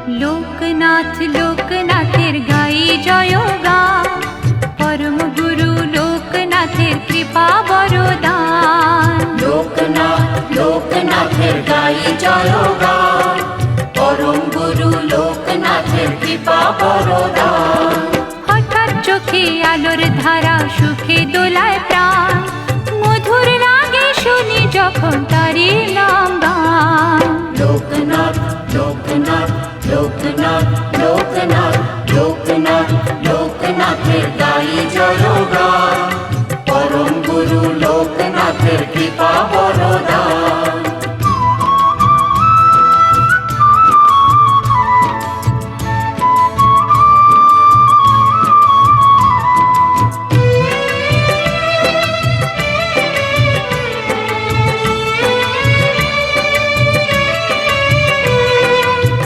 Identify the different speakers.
Speaker 1: লোকনাথ লোকনাথের গাই জয়গান, পরম গুরু লোকনাথের কৃপা বরদান।
Speaker 2: লোকনাথ লোকনাথের গাই জয়গান, পরম গুরু লোকনাথের কৃপা বরদান।
Speaker 1: হঠাৎ চোখে আলোর ধারা, সুখে দোলায় প্রাণ, মধুর লাগে শুনি যখন তারি নাম গান।
Speaker 2: লোকনাথ লোকনাথ লোকনাথ লোকনাথ